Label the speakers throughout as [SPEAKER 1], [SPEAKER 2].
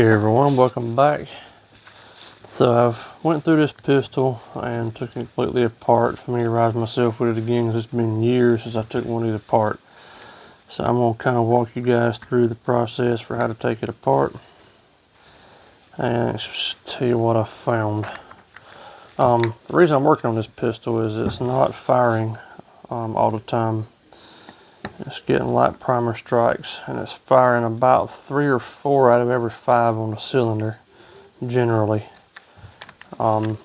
[SPEAKER 1] Okay everyone, welcome back. So I've went through this pistol and took it completely apart, familiarized myself with it again because it's been years since I took one of these apart. So I'm going to kind of walk you guys through the process for how to take it apart and just tell you what I found. The reason I'm working on this pistol is it's not firing all the time. It's getting light primer strikes and it's firing about 3 or 4 out of every 5 on the cylinder generally. I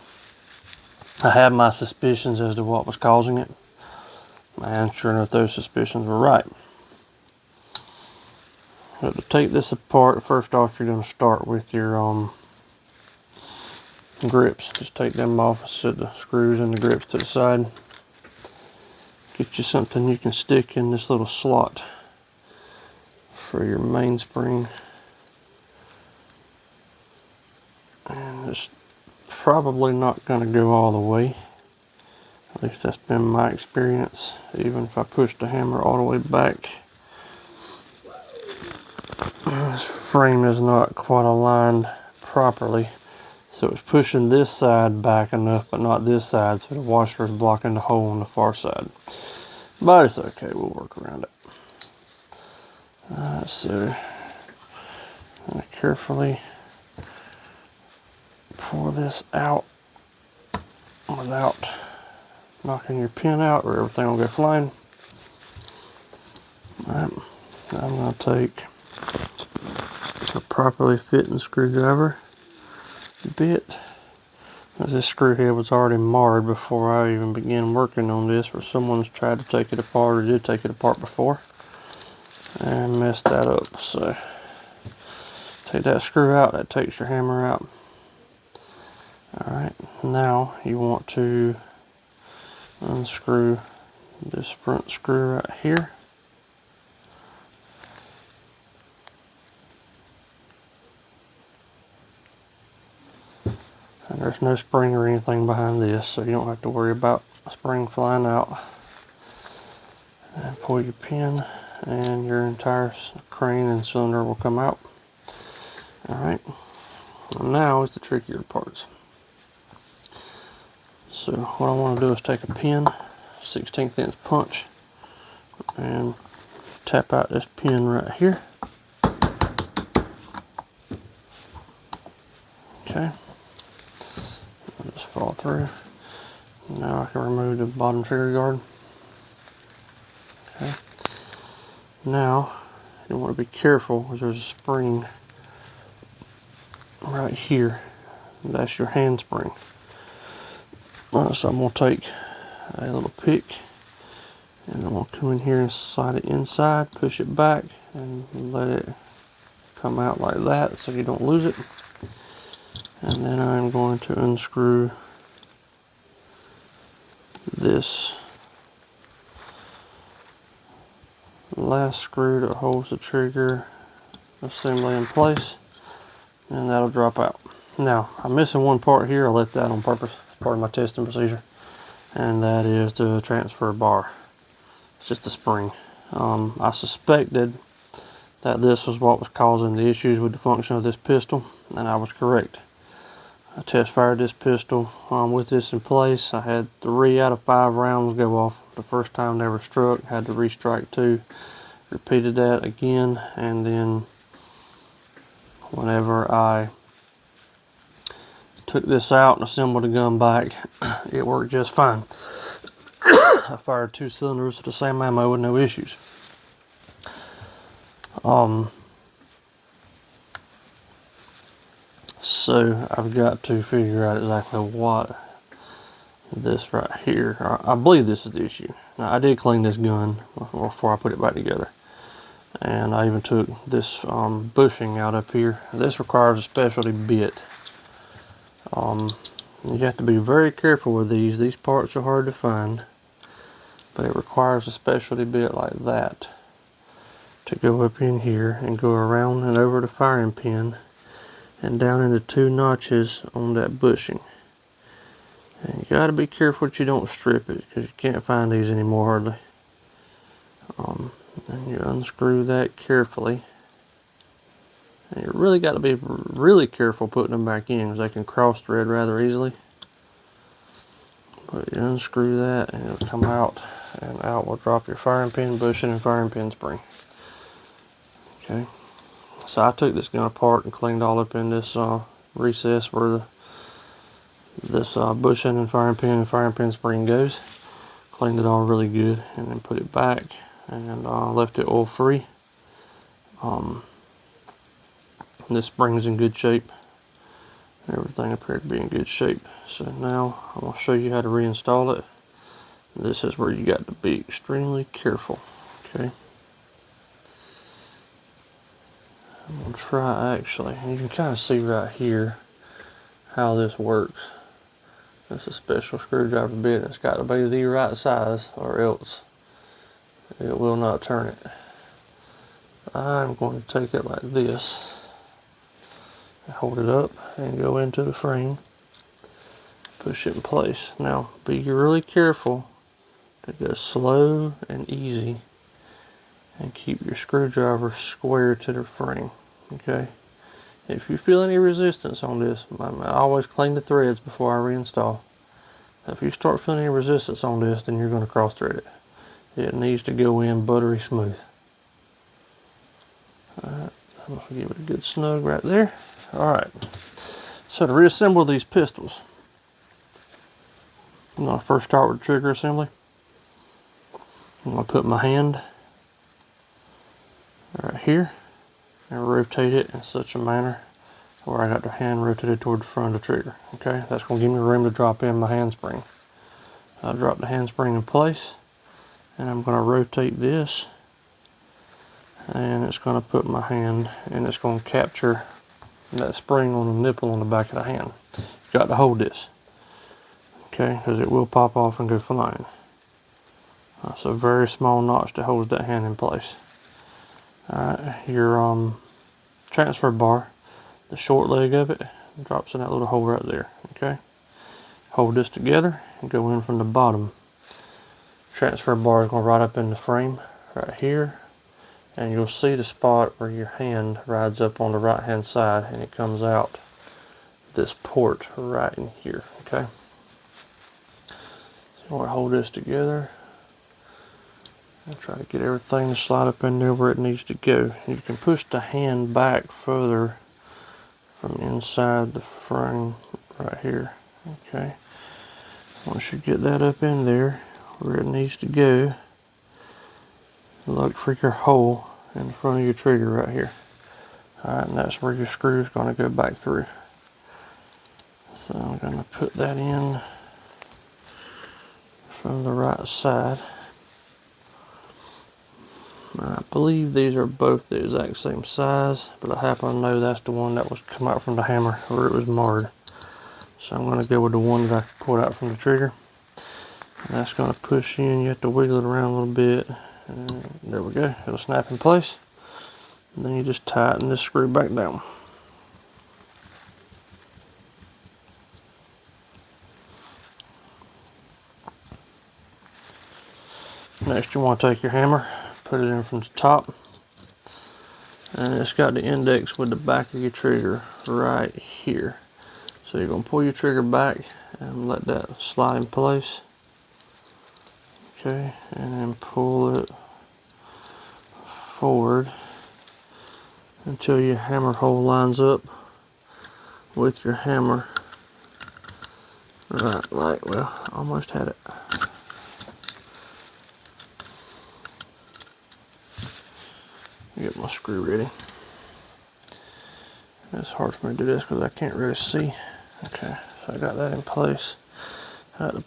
[SPEAKER 1] had my suspicions as to what was causing it, and sure enough those suspicions were right. But to take this apart, first off you're going to start with your grips. Just take them off and set the screws and the grips to the side. Get you something you can stick in this little slot for your mainspring. And it's probably not going to go all the way. At least that's been my experience. Even if I push the hammer all the way back, this frame is not quite aligned properly. So it's pushing this side back enough, but not this side, so the washer is blocking the hole on the far side. But it's okay, we'll work around it. So I'm going to carefully pour this out without knocking your pin out or everything will go flying. Alright, I'm going to take a properly fitting screwdriver bit. This screw head was already marred before I even began working on this, or someone's tried to take it apart or did take it apart before and messed that up. So take that screw out, that takes your hammer out. Alright, now you want to unscrew this front screw right here. And there's no spring or anything behind this, so you don't have to worry about a spring flying out. And pull your pin and your entire crane and cylinder will come out. Alright, now is the trickier parts. So what I want to do is take a pin, 16th inch punch, and tap out this pin right here. Okay, I'll just fall through. Now I can remove the bottom trigger guard. Okay, now you want to be careful because there's a spring right here. That's your hand spring. So I'm going to take a little pick and I'm going to come in here and slide it inside, push it back and let it come out like that so you don't lose it. And then I'm going to unscrew this last screw that holds the trigger assembly in place, and that'll drop out. Now I'm missing one part here. I left that on purpose. Part of my testing procedure, and that is the transfer bar. It's just a spring. I suspected that this was what was causing the issues with the function of this pistol, and I was correct. I test fired this pistol with this in place. I had 3 out of 5 rounds go off. The first time they were struck, had to restrike 2. Repeated that again, and then whenever I took this out and assembled the gun back, it worked just fine. I fired 2 cylinders of the same ammo with no issues. So I've got to figure out exactly what this right here, I believe this is the issue. Now I did clean this gun before I put it back together, and I even took this bushing out up here. This requires a specialty bit. You have to be very careful with these. These parts are hard to find, but it requires a specialty bit like that to go up in here and go around and over the firing pin and down into 2 notches on that bushing. And you got to be careful that you don't strip it, because you can't find these anymore hardly. And you unscrew that carefully. And you really got to be really careful putting them back in because they can cross thread rather easily. But you unscrew that and it'll come out, and out will drop your firing pin bushing and firing pin spring. Okay, so I took this gun apart and cleaned all up in this recess where this bushing and firing pin spring goes. Cleaned it all really good and then put it back and left it oil free. This spring's in good shape. Everything appeared to be in good shape. So now I'm going to show you how to reinstall it. This is where you got to be extremely careful. Okay. I'm going to try actually, and you can kind of see right here how this works. It's a special screwdriver bit. It's got to be the right size or else it will not turn it. I'm going to take it like this. Hold it up and go into the frame. Push it in place. Now be really careful to go slow and easy and keep your screwdriver square to the frame. Okay. If you feel any resistance on this, I always clean the threads before I reinstall. If you start feeling any resistance on this, then you're going to cross thread it. It needs to go in buttery smooth. Alright, I'm going to give it a good snug right there. Alright, so to reassemble these pistols, I'm going to first start with trigger assembly. I'm going to put my hand right here and rotate it in such a manner where I got the hand rotated toward the front of the trigger. Okay, that's going to give me room to drop in my handspring. I'll drop the handspring in place and I'm going to rotate this, and it's going to put my hand and it's going to capture that spring on the nipple on the back of the hand. You've got to hold this, okay, because it will pop off and go flying. That's a very small notch that holds that hand in place. Alright, your transfer bar, the short leg of it, drops in that little hole right there. Okay, hold this together and go in from the bottom. Transfer bar is going right up in the frame right here, and you'll see the spot where your hand rides up on the right hand side and it comes out this port right in here. Okay, so we'll hold this together and try to get everything to slide up in there where it needs to go. You can push the hand back further from inside the frame right here. Okay, once you get that up in there where it needs to go, look for your hole in front of your trigger right here. Alright, and that's where your screw is going to go back through. So I'm going to put that in from the right side. I believe these are both the exact same size, but I happen to know that's the one that was come out from the hammer where it was marred. So I'm going to go with the one that I pulled out from the trigger. And that's going to push in. You have to wiggle it around a little bit. And there we go. It'll snap in place. And then you just tighten this screw back down. Next, you want to take your hammer, put it in from the top, and it's got the index with the back of your trigger right here. So you're going to pull your trigger back and let that slide in place. Okay, and then pull it forward until your hammer hole lines up with your hammer. Right, like, well, almost had it. Get my screw ready. It's hard for me to do this because I can't really see. Okay, so I got that in place. I had to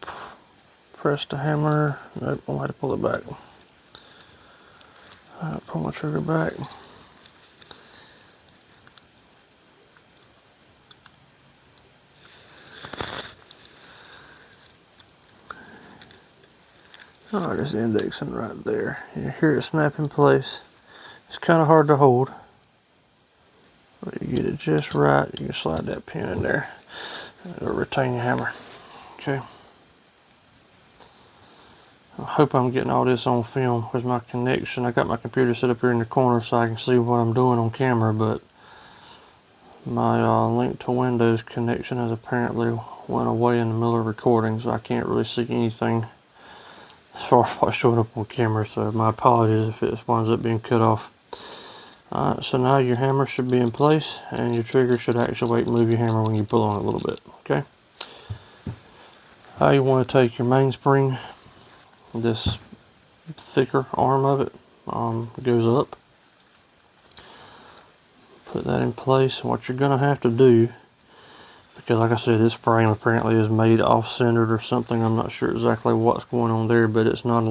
[SPEAKER 1] press the hammer. Nope, I had to pull it back. Pull my trigger back. Oh, there's the indexing right there. You hear it snap in place. It's kind of hard to hold, but you get it just right. You can slide that pin in there. It'll retain your hammer. Okay. I hope I'm getting all this on film with my connection. I got my computer set up here in the corner so I can see what I'm doing on camera, but My link to Windows connection has apparently went away in the middle of recording, so I can't really see anything as far as what's showing up on camera, so my apologies if it winds up being cut off. Alright, so now your hammer should be in place, and your trigger should actuate and move your hammer when you pull on it a little bit, okay? You want to take your mainspring, this thicker arm of it goes up. Put that in place. What you're going to have to do, because like I said, this frame apparently is made off-centered or something. I'm not sure exactly what's going on there, but it's not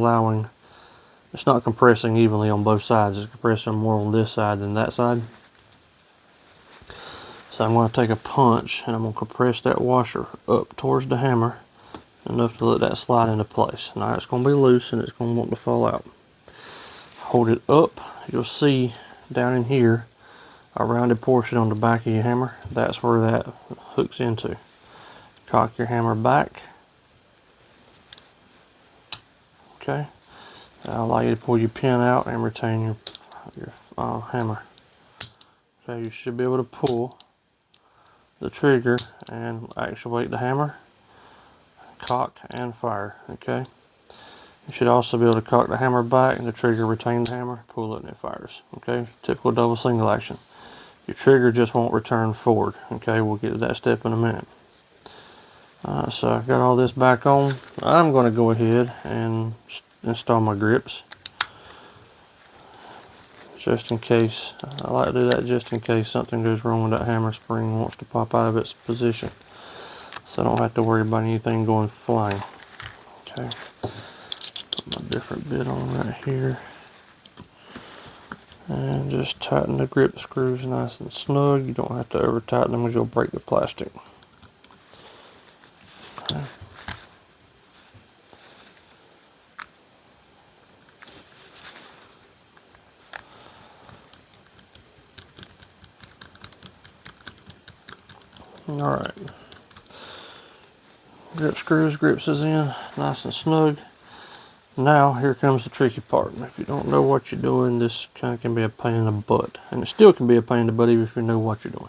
[SPEAKER 1] compressing evenly on both sides. It's compressing more on this side than that side. So I'm going to take a punch and I'm going to compress that washer up towards the hammer enough to let that slide into place. Now it's going to be loose and it's going to want to fall out. Hold it up. You'll see down in here a rounded portion on the back of your hammer. That's where that hooks into. Cock your hammer back. Okay. That'll allow you to pull your pin out and retain your hammer. Okay, you should be able to pull the trigger and actuate the hammer, cock and fire. Okay. You should also be able to cock the hammer back and the trigger retain the hammer, pull it and it fires. Okay, typical double single action. Your trigger just won't return forward. Okay, we'll get to that step in a minute. So I've got all this back on. I'm going to go ahead and install my grips. Just in case. I like to do that just in case something goes wrong with that hammer spring and wants to pop out of its position. So I don't have to worry about anything going flying. Okay. Put my different bit on right here. And just tighten the grip screws nice and snug. You don't have to over tighten them because you'll break the plastic. Okay. Alright. Grips is in, nice and snug. Now, here comes the tricky part. If you don't know what you're doing, this kind of can be a pain in the butt. And it still can be a pain in the butt even if you know what you're doing.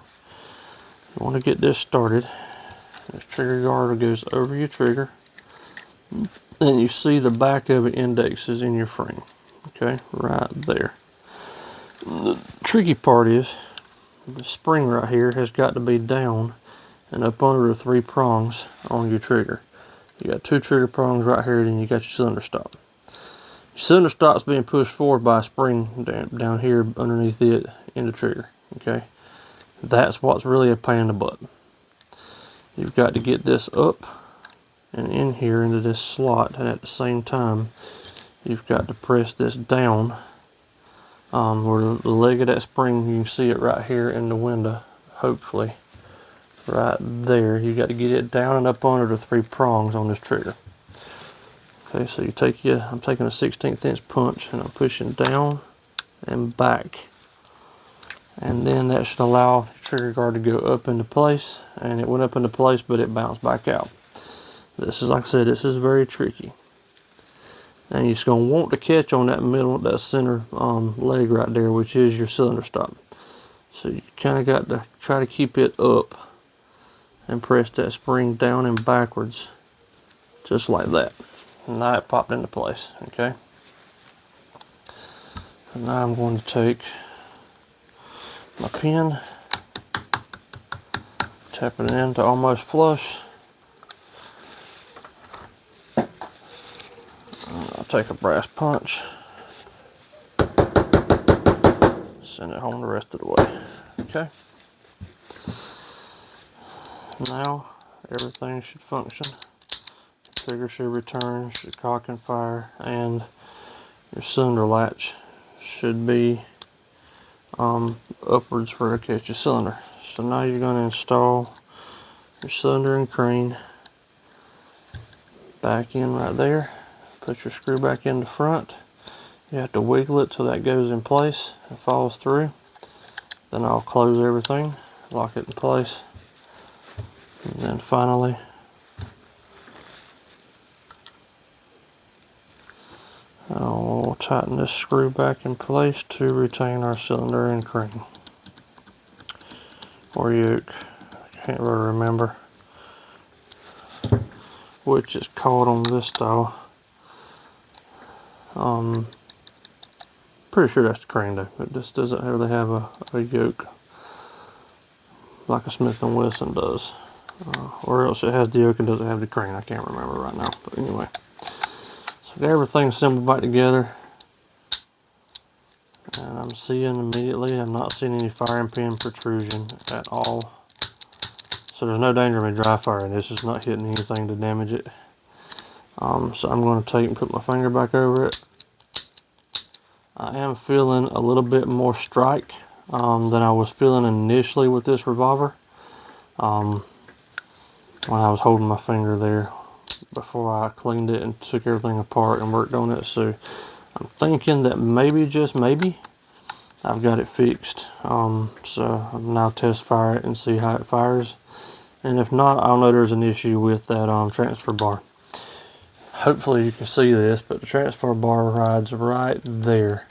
[SPEAKER 1] You want to get this started. This trigger guard goes over your trigger. And you see the back of it indexes in your frame. Okay, right there. The tricky part is, the spring right here has got to be down and up under the 3 prongs on your trigger. You got 2 trigger prongs right here, then you got your cylinder stop. Your cylinder stop's being pushed forward by a spring down here underneath it in the trigger. Okay, that's what's really a pain in the butt. You've got to get this up and in here into this slot, and at the same time, you've got to press this down where the leg of that spring, you can see it right here in the window, hopefully. Right there, you got to get it down and up under the 3 prongs on this trigger. Okay, so I'm taking a 1/16 inch punch and I'm pushing down and back. And then that should allow the trigger guard to go up into place. And it went up into place, but it bounced back out. This is, like I said, this is very tricky. And you're just going to want to catch on that middle, that center leg right there, which is your cylinder stop. So you kind of got to try to keep it up and press that spring down and backwards, just like that. And now it popped into place, okay? And now I'm going to take my pin, tap it in to almost flush. I'll take a brass punch, send it home the rest of the way, okay? Now everything should function. The trigger should return, should cock and fire, and your cylinder latch should be upwards where it catches your cylinder. So now you're going to install your cylinder and crane back in right there. Put your screw back in the front. You have to wiggle it till that goes in place and falls through. Then I'll close everything, lock it in place. And then finally, I'll tighten this screw back in place to retain our cylinder and crane. or yoke. I can't really remember which is caught on this style. Pretty sure that's the crane though. It just doesn't really have a yoke like a Smith & Wesson does. Or else it has the yoke and doesn't have the crane. I can't remember right now. But anyway. So I got everything assembled back together. And I'm seeing immediately, I'm not seeing any firing pin protrusion at all. So there's no danger of me dry firing. This is not hitting anything to damage it. So I'm going to take and put my finger back over it. I am feeling a little bit more strike than I was feeling initially with this revolver. When I was holding my finger there before I cleaned it and took everything apart and worked on it. So I'm thinking that maybe, just maybe, I've got it fixed. So I'll now test fire it and see how it fires. And if not, I'll know there's an issue with that transfer bar. Hopefully you can see this, but the transfer bar rides right there.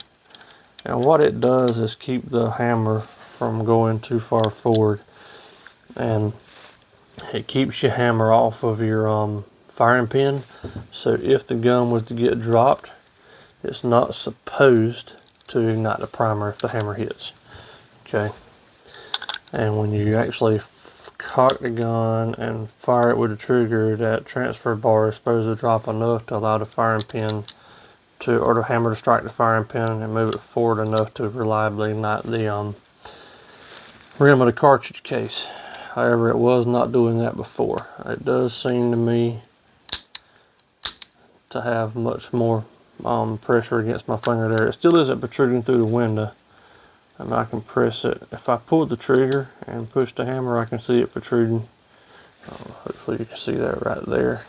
[SPEAKER 1] And what it does is keep the hammer from going too far forward. And it keeps your hammer off of your firing pin. So if the gun was to get dropped, it's not supposed to ignite the primer if the hammer hits. Okay. And when you actually cock the gun and fire it with the trigger, that transfer bar is supposed to drop enough to allow the firing pin to, or the hammer to strike the firing pin and move it forward enough to reliably ignite the rim of the cartridge case. However, it was not doing that before. It does seem to me to have much more pressure against my finger there. It still isn't protruding through the window. And I can press it. If I pull the trigger and push the hammer, I can see it protruding. Hopefully you can see that right there.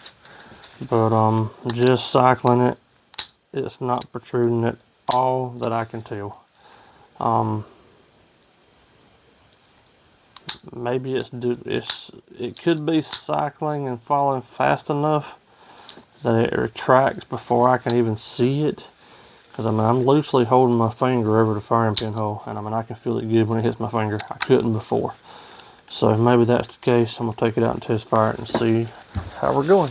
[SPEAKER 1] But just cycling it, it's not protruding at all that I can tell. Maybe it could be cycling and falling fast enough that it retracts before I can even see it. Because I mean, I'm loosely holding my finger over the firing pin hole, and I mean, I can feel it good when it hits my finger. I couldn't before. So maybe that's the case. I'm gonna take it out and test fire it and see how we're going.